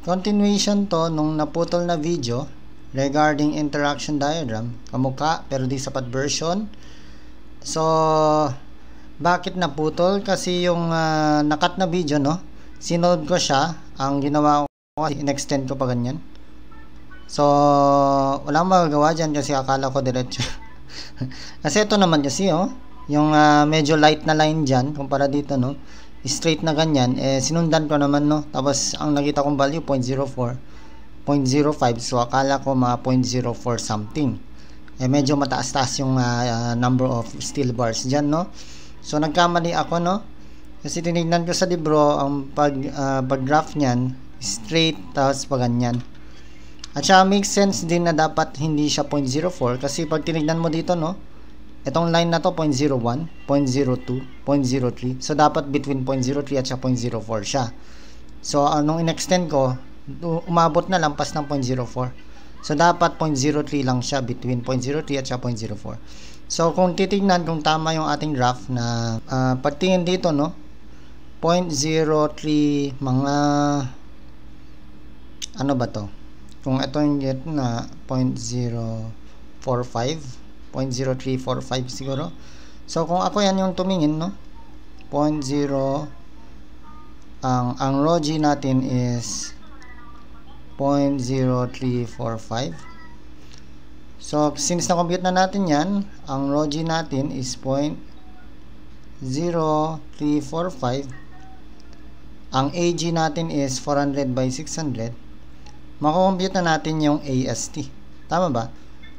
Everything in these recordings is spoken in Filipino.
Continuation to nung naputol na video regarding interaction diagram, kamukha pero di sapat version. So bakit naputol? Kasi yung nakat na video, no, sinolve ko siya. Ang ginawa ko, in-extend ko pa ganyan. So walang magagawa dyan kasi akala ko diretso. Kasi ito naman kasi yung medyo light na line dyan kumpara dito, no, straight na ganyan, sinundan ko naman, no. Tapos ang nakita kong value 0.04, 0.05, so akala ko mga 0.04 something. Medyo mataas-taas yung number of steel bars dyan, no. So nagkamali ako, no, kasi tinignan ko sa libro ang pag-graph nyan straight, tapos pa ganyan. At saka makes sense din na dapat hindi siya 0.04 kasi pag tinignan mo dito, no, itong line na to 0.01, 0.02, 0.03. So dapat between 0.03 at 0.04 siya. So nung in-extend ko, umabot na lampas ng 0.04. So dapat 0.03 lang siya, between 0.03 at 0.04. So kung titignan kung tama yung ating graph na pagtingin dito, no, 0.03 mga ano ba to? Kung ito yung get na 0.045, 0.0345 siguro. So kung ako yan yung tumingin, no, 0.0, ang rho G natin is 0.0345. So since na-compute na natin yan, ang rho G natin is 0.0345. Ang AG natin is 400 by 600. Mako-compute na natin yung AST. Tama ba?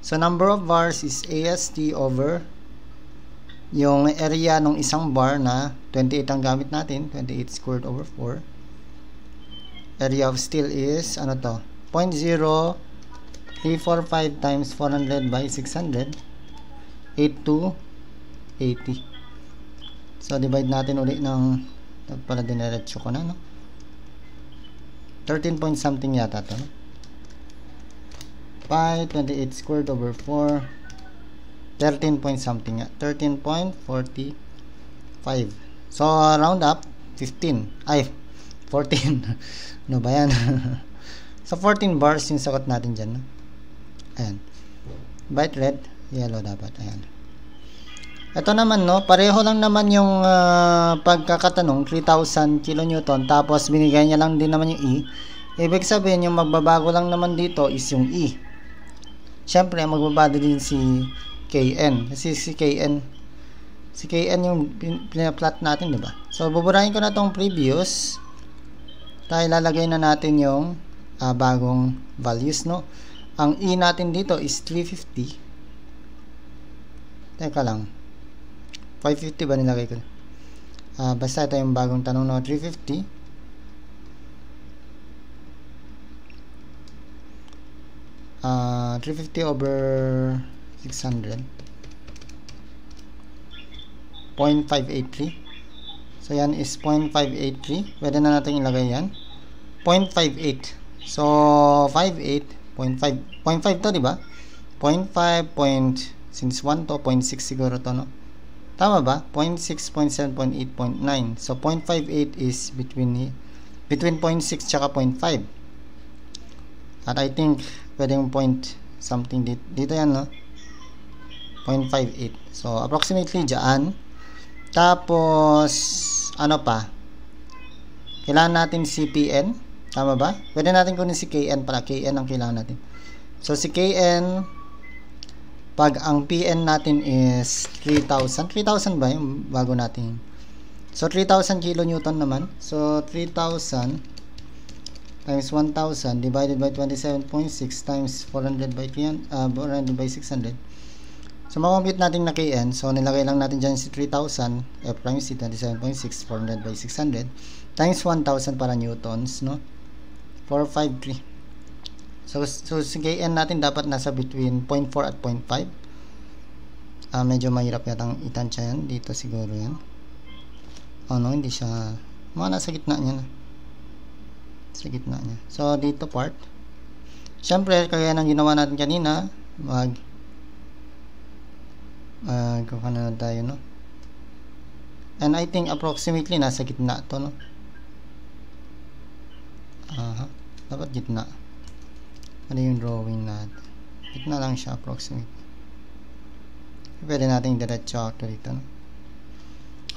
So number of bars is AST over yung area ng isang bar na 28 ang gamit natin, 28 squared over 4. Area of steel is ano to? 0.0345 times 400 by 600, 8280. So divide natin ulit ng para dineretso ko na, no? 13 point something yata to, no? Pi 28 squared over 4, 13 point something, 13.45. So round up 15, ay 14. No ba yan? So 14 bars yung sagot natin dyan, no? Ayan, bright red, yellow dapat. Ayan, ito naman, no, pareho lang naman yung pagkakatanong, 3,000 kilonewton, tapos binigay niya lang din naman yung E. Ibig sabihin yung magbabago lang naman dito is yung E. Syempre magbabago din si Kn kasi si Kn yung pinaplot natin, diba? So buburahin ko na tong previous, tayo lalagay na natin yung bagong values, no. Ang E natin dito is 350. Teka lang, 550 ba nilagay ko? Basta ito yung bagong tanong, no. 350 350 over 600, 0.583. So yan is 0.583. Pwede na natin ilagay yan, 0.58. So 58 0.5 to, diba? 0.5 since 1 to 0.6 siguro to, no. Tama ba? 0.6, 0.7, 0.8, 0.9. So 0.58 is between 0.6 tsaka 0.5. At I think pwedeng point something dito yan, no? 0.58. So approximately dyan. Tapos ano pa? Kailangan natin si PN. Tama ba? Pwede natin kunin si KN para KN ang kailangan natin. So si KN, pag ang PN natin is 3,000 ba yung bago natin? So 3,000 kilonewton naman. So 3,000 times 1,000 divided by 27.6 times 400 by 400 by 600. So makompute natin na Kn. So nilagay lang natin dyan si 3,000, F prime C 27.6, 400 by 600 times 1,000 para newtons, no? 453. So si Kn natin dapat nasa between 0.4 at 0.5. Medyo mahirap yatang itansya yan. Dito siguro yan. Oh no, hindi siya. Mga nasa gitna niya na. Sa gitna niya. So dito part. Siyempre, kaya nang ginawa natin kanina, kuha na tayo, no? And I think approximately nasa gitna to, no? Dapat gitna. Ano yung drawing natin? Gitna lang siya, approximate. Pwede natin diretso acto dito, no?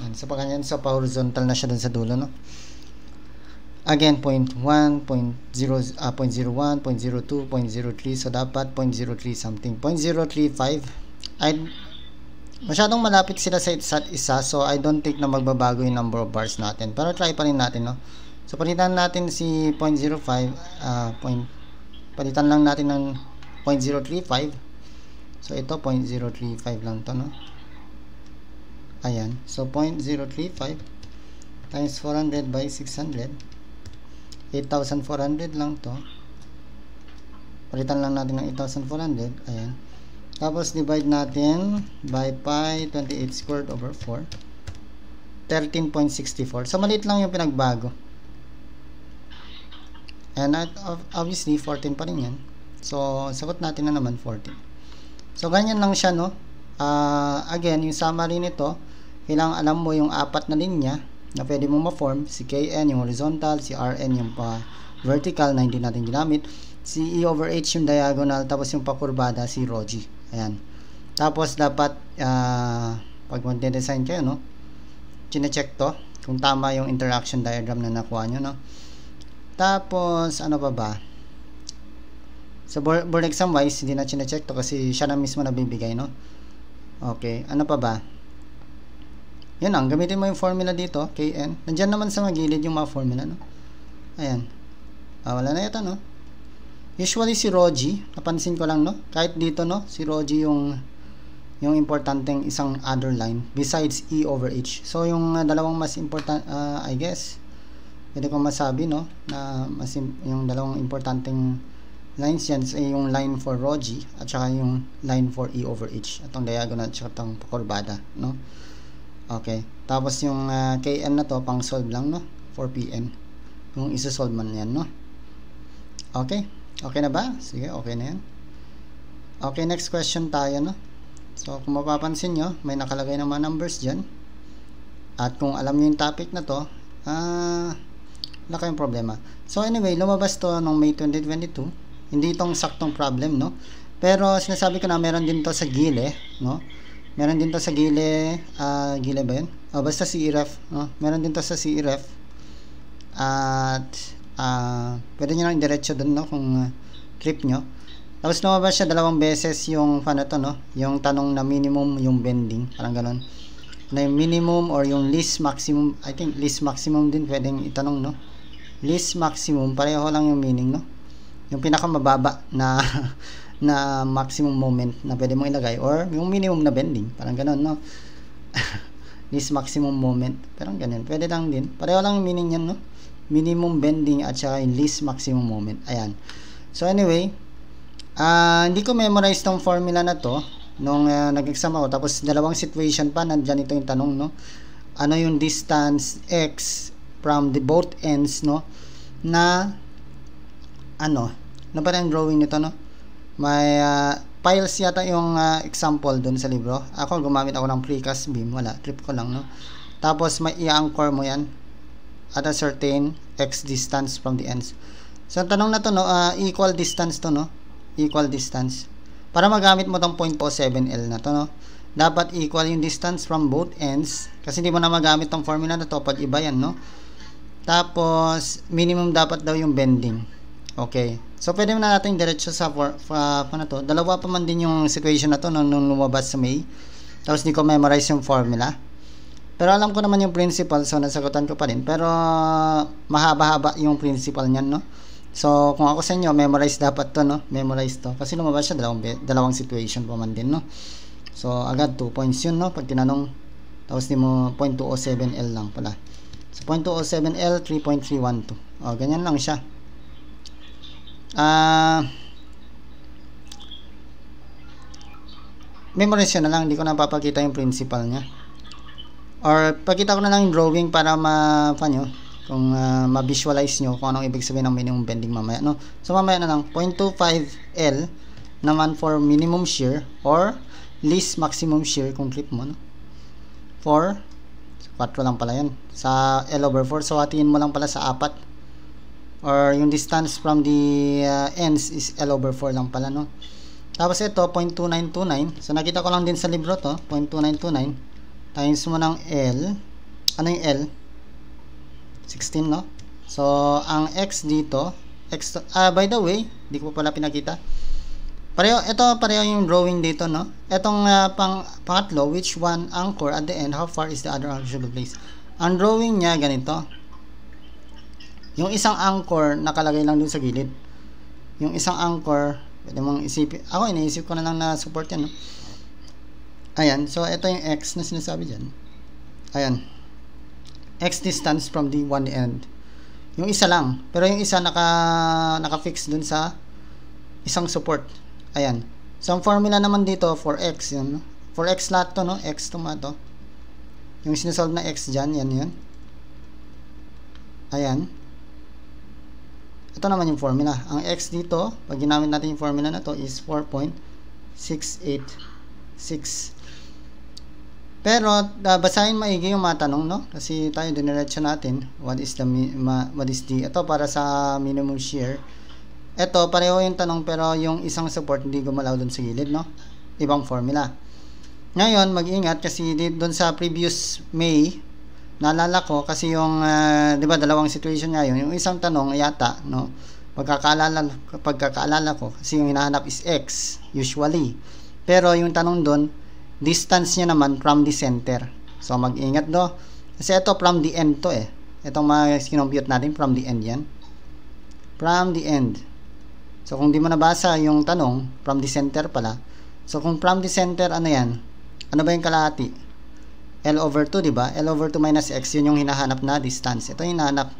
And sa pagkanyan, so pa-horizontal na siya dun sa dulo, no? Again, 0.1, 0.01, 0.02, 0.03. So, dapat 0.03 something. 0.035. Masyadong malapit sila sa isa't isa. So, I don't think na magbabago yung number of bars natin. Pero try pa rin natin, no? So, palitan natin si 0.05. Palitan lang natin ng 0.035. So, ito 0.035 lang to, no? Ayan. So, 0.035 times 400 by 600. 8,400 lang to. Palitan lang natin ng 8,400. Ayan. Tapos divide natin by pi 28 squared over 4. 13.64. So maliit lang yung pinagbago. And obviously 14 pa rin yan. So sagot natin na naman 14. So ganyan lang siya, no? Again, yung summary nito, kailangan alam mo yung apat na linya na pwede mo ma-form, si Kn yung horizontal, si Rn yung vertical na hindi natin ginamit, si E over H yung diagonal, tapos yung pakurbada si Rho G. Ayan. Tapos dapat pag mag-design kayo, no, chine-check to kung tama yung interaction diagram na nakuha nyo, no. Tapos ano pa ba? Sa board exam wise, hindi na chine-check to kasi siya na mismo nabibigay, no. Okay, ano pa ba? Yan lang, gamitin mo yung formula dito, Kn. Nandyan naman sa magilid yung mga formula, no? Ayan. Wala na yata, no? Usually si Rho G, napansin ko lang, no? Kahit dito, no? Si Rho G yung importanteng isang other line besides E over H. So, yung dalawang mas important, I guess, pwede ko masabi, no? Na yung dalawang importanteng lines yan ay yung line for Rho G at saka yung line for E over H. Itong diagonal at saka itong pakurbada, no? Okay. Tapos yung Kn na to, pang solve lang, no? For Pn. Yung isa-solve man yan, no? Okay. Okay na ba? Sige, okay na yan. Okay, next question tayo, no? So, kung mapapansin nyo, may nakalagay ng mga numbers dyan. At kung alam nyo yung topic na to, wala kayong problema. So, anyway, lumabas to noong May 2022. Hindi itong saktong problem, no? Pero, sinasabi ko na, meron din to sa Gile, no? Meron din to sa Gile, Gile ba yun? Basta CEREF, no? Meron din to sa CEREF. At, pwede nyo lang diretso dun, no? Kung trip nyo. Tapos lumabas siya 2 beses yung, paano to, no? Yung tanong na minimum, yung bending. Parang ganun. Na yung minimum or yung least maximum. I think least maximum din pwedeng itanong, no? Least maximum, pareho lang yung meaning, no? Yung pinakamababa na na maximum moment na pwede mong ilagay or yung minimum na bending, parang gano'n, no? This maximum moment, parang ganun, pwede lang din, pareho lang yung meaning yan, no? Minimum bending at saka yung least maximum moment. Ayan. So anyway, hindi ko memorize tong formula na to nung nag-exam ako, tapos dalawang situation pa, nandyan ito yung tanong, no? Ano yung distance x from the both ends, no? Na ano ba yung drawing nito, no? May piles yata yung example dun sa libro. Ako gumamit ako ng precast beam, wala, trip ko lang, no? Tapos may i-anchor mo yan at a certain x distance from the ends. So ang tanong na to, no, equal distance to, no? Equal distance. Para magamit mo tong 0.07L na to, no? Dapat equal yung distance from both ends kasi hindi mo na magamit tong formula na to pag iba yan, no? Tapos minimum dapat daw yung bending. Okay. So, pwede na natin diretso sa paano to. Dalawa pa man din yung situation na to nung lumabas sa May. Tapos, di ko memorize yung formula. Pero, alam ko naman yung principle. So, nasagutan ko pa rin. Pero, mahaba-haba yung principle niyan, no? So, kung ako sa inyo, memorize dapat to, no? Memorize to. Kasi lumabas siya dalawang situation pa man din, no? So, agad 2 points yun, no? Pag tinanong, tapos di mo 0.207L lang pala. So, 0.207L, 3.312. Ganyan lang siya. Memorize na lang, hindi ko na papakita yung principle nya or pakita ko na lang yung drawing para kung ma-visualize nyo kung anong ibig sabihin ng minimum bending mamaya, no? So mamaya na lang 0.25L naman for minimum shear or least maximum shear kung trip mo, no? 4 lang pala yan sa L over 4, so hatiin mo lang pala sa 4. or yung distance from the ends is L over 4 lang pala, no? Tapos ito, 0.2929. So, nakita ko lang din sa libro to, 0.2929 times mo ng L. Ano yung L? 16, no? So, ang X dito, by the way, di ko pala pinakita. Pareho yung drawing dito, no? Etong pangatlo, which one anchor at the end, how far is the other anchor should be placed? Ang drawing niya, ganito. Yung isang anchor, nakalagay lang dun sa gilid. Yung isang anchor, pwede mong isipin. Ako, iniisip ko na lang na support yan, no? Ayan, so ito yung X na sinasabi dyan. Ayan. X distance from the one end. Yung isa lang. Pero yung isa naka-fix dun sa isang support. Ayan. So, ang formula naman dito for X, yun, no? For X lahat to, no? X to ma to. Yung sinasolve na X dyan, yan yun. Ayan. Ito naman yung formula. Ang X dito, pag ginamit natin yung formula na to is 4.686. Pero, basahin maigi yung mga tanong, no? Kasi tayo diniretso natin. What is the, ito para sa minimum shear. Ito, pareho yung tanong pero yung isang support hindi gumalaw dun sa gilid, no? Ibang formula. Ngayon, mag-ingat kasi dun sa previous May, naalala ko kasi yung, di ba, dalawang situation nga yun. Yung isang tanong yata, no? Pagkakaalala ko, kasi yung hinahanap is X, usually. Pero yung tanong dun, distance niya naman from the center. So, mag-ingat do. Kasi ito from the end to eh. Itong mga kinompute natin from the end yan. From the end. So, kung di mo nabasa yung tanong, from the center pala. So, kung from the center, ano yan? Ano ba yung kalahati? L over 2, di ba? L over 2 minus X, yun yung hinahanap na distance. Ito yung hinahanap.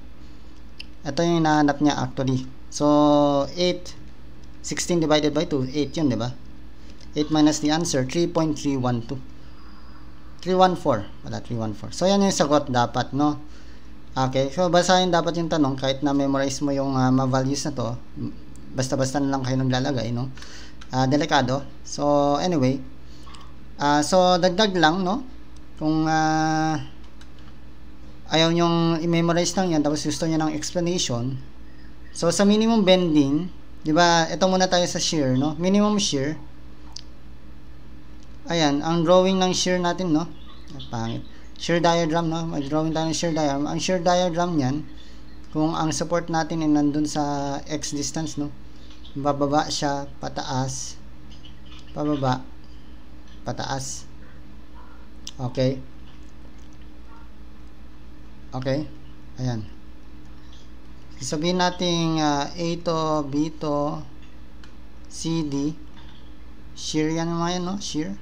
Ito yung hinahanap niya actually. So, 8, 16 divided by 2, 8 yun, di ba? 8 minus the answer, 3.312. 314. Wala, 314. So, yan yung sagot dapat, no? Okay. So, basahin dapat yung tanong kahit na memorize mo yung ma-values na to. Basta-basta na lang kayo naglalagay, no? Delikado. So, anyway. So, dagdag lang, no? Kung ayaw nyong i-memorize lang yan, tapos gusto nyo ng explanation. So, sa minimum bending, di ba, ito muna tayo sa shear, no? Minimum shear. Ayan, ang drawing ng shear natin, no? Pangit. Shear diagram, no? Mag-drawing tayo ng shear diagram. Ang shear diagram niyan, kung ang support natin ay nandun sa X distance, no? Bababa siya, pataas, pababa, pataas. Okay. Okay. Ayan. Sabihin natin A to, B to, C, D. Shear yan mga yan, no? Shear.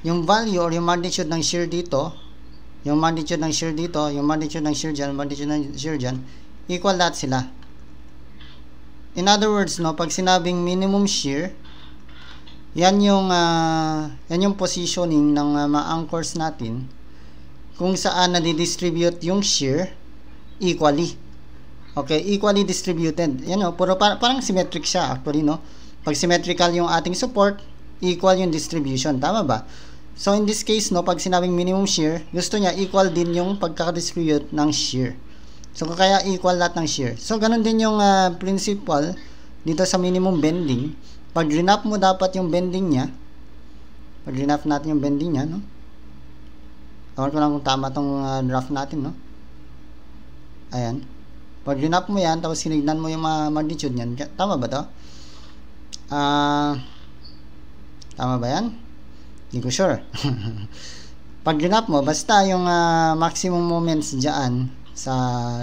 Yung value or yung magnitude ng shear dito, yung magnitude ng shear dito, yung magnitude ng shear dyan, magnitude ng shear dyan, equal lahat sila. In other words, no, pag sinabing minimum shear, yan yung positioning ng mga anchors natin kung saan nadidistribute yung shear equally. Okay, equally distributed. Yan, no, puro parang symmetric siya actually, no? Pag symmetrical yung ating support, equal yung distribution. Tama ba? So, in this case, no, pag sinabing minimum shear, gusto niya equal din yung pagkakadistribute ng shear. So, kaya equal lahat ng shear. So, ganun din yung principle dito sa minimum bending. Pag rinap mo dapat yung bending niya, pag rinap natin yung bending niya, no? Tawag ko lang kung tama tong draft natin, no? Ayan. Pag rinap mo yan, tapos sinignan mo yung magnitude niyan, tama ba to? Tama ba yan? Hindi ko sure. Pag rinap mo, basta yung maximum moments dyan sa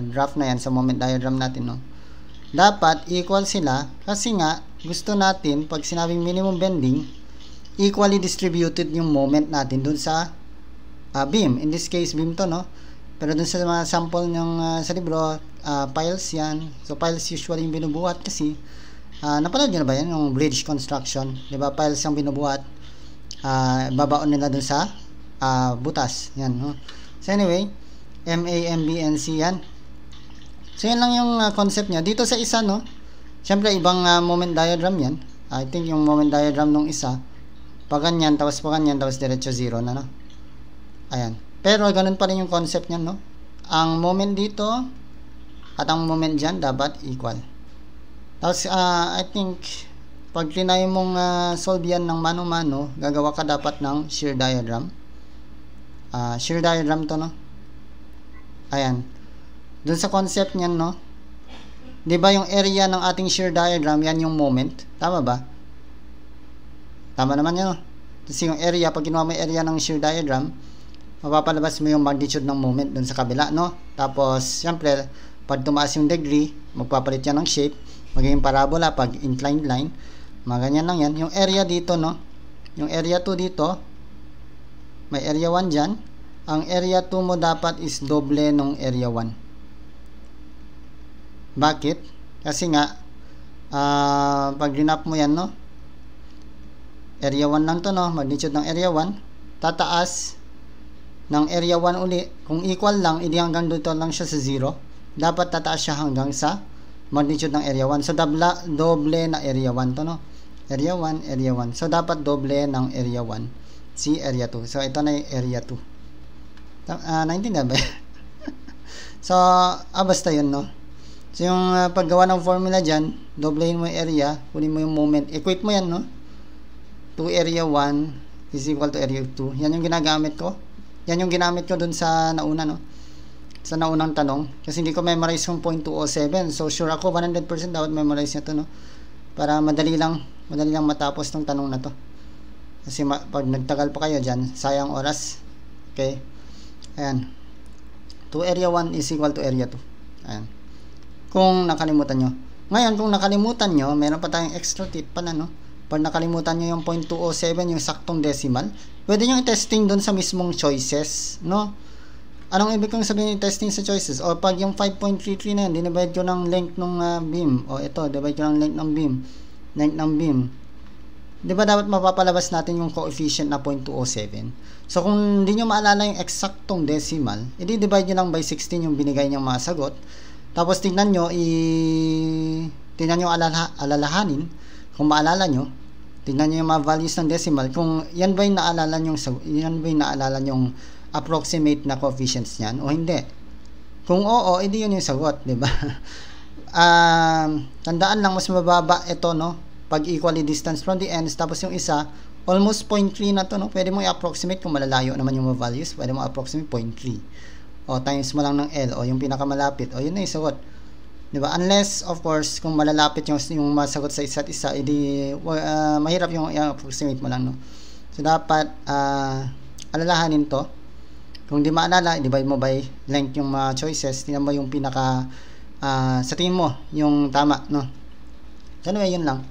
graph na yan, sa moment diagram natin, no? Dapat equal sila kasi nga gusto natin, pag sinabing minimum bending, equally distributed yung moment natin dun sa beam. In this case, beam to, no? Pero dun sa mga sample ng sa libro, piles yan. So, piles usually yung binubuhat kasi napanood nyo na ba yan? Yung bridge construction. Diba? Piles yung binubuhat. Babaon nila dun sa butas. Yan, no? So, anyway, MA, MB, NC yan. So, yan lang yung concept niya. Dito sa isa, no? Siyempre, ibang moment diagram yan. I think yung moment diagram nung isa, paganyan, tapos diretso 0 na, no? Ayan. Pero, ganun pa rin yung concept niyan, no? Ang moment dito, at ang moment dyan dapat equal. Tapos I think pag trinay mong solve yan ng mano-mano, gagawa ka dapat ng shear diagram. Shear diagram to, no? Ayan. Dun sa concept niyan, no? 'Di ba yung area ng ating shear diagram, yan yung moment. Tama ba? Tama naman yan, no? Kasi yung area, pag ginawa mo yung area ng shear diagram, mapapalabas mo yung magnitude ng moment dun sa kabila, no? Tapos, siyempre, pag tumaas yung degree, magpapalit yan ng shape, magiging parabola pag inclined line. Mga ganyan lang yan. Yung area dito, no? Yung area 2 dito, may area 1 dyan. Ang area 2 mo dapat is doble nung area 1. Bakit? Kasi nga, pag rinap mo yan, no? Area 1 lang to, no? Magnitude ng area 1. Tataas ng area 1 uli. Kung equal lang, hindi hanggang dito lang siya sa 0. Dapat tataas siya hanggang sa magnitude ng area 1. So, doble na area 1 to, no? Area 1, area 1. So, dapat doble ng area 1. Si area 2. So, ito na yung area 2. Naintindihan ba? So, basta yun, no? So, yung paggawa ng formula dyan, doblehin mo yung area, kunin mo yung moment. Equate mo yan, no? 2 area 1 is equal to area 2. Yan yung ginagamit ko. Yan yung ginamit ko dun sa nauna, no? Sa naunang tanong. Kasi hindi ko memorize yung 0.207. So, sure ako, 100% dapat memorize nyo to, no? Para madali lang matapos tong tanong na to. Kasi pag nagtagal pa kayo dyan, sayang oras. Okay? Ayan. 2 area 1 is equal to area 2. Ayan. Kung nakalimutan nyo. Ngayon, kung nakalimutan nyo, meron pa tayong extra tip pala, no? Pag nakalimutan nyo yung 0.207, yung saktong decimal, pwede nyo i-testing doon sa mismong choices, no? Anong ibig kong sabihin i-testing sa choices? O pag yung 5.33 na yun, dinivide ko ng length ng beam. O ito, divide ko ng length ng beam. Length ng beam. Di ba dapat mapapalabas natin yung coefficient na 0.207? So kung hindi nyo maalala yung eksaktong decimal, i-divide nyo lang by 16 yung binigay niyang mga sagot. Tapos tingnan nyo, alalahanin. Kung maalala nyo, tingnan nyo yung mga values ng decimal. Kung yan ba yung naalala nyong approximate na coefficients niyan o hindi. Kung oo, edi yun yung sagot, di ba? Tandaan lang, mas mababa ito, no? Pag equally distance from the ends, tapos yung isa, almost 0.3 na to, no? Pwede mo i-approximate kung malalayo naman yung mga values, pwede mo approximate 0.3. O times mo lang ng L, o yung pinakamalapit, o yun na yung sagot. Di ba? Unless, of course, kung malalapit yung masagot sa isa't isa, edi mahirap yung i-approximate mo lang, no? So, dapat alalahanin to. Kung di maalala, divide mo by length yung mga choices. Tingnan mo yung pinaka sa tingin mo yung tama, no? So anyway, yun lang.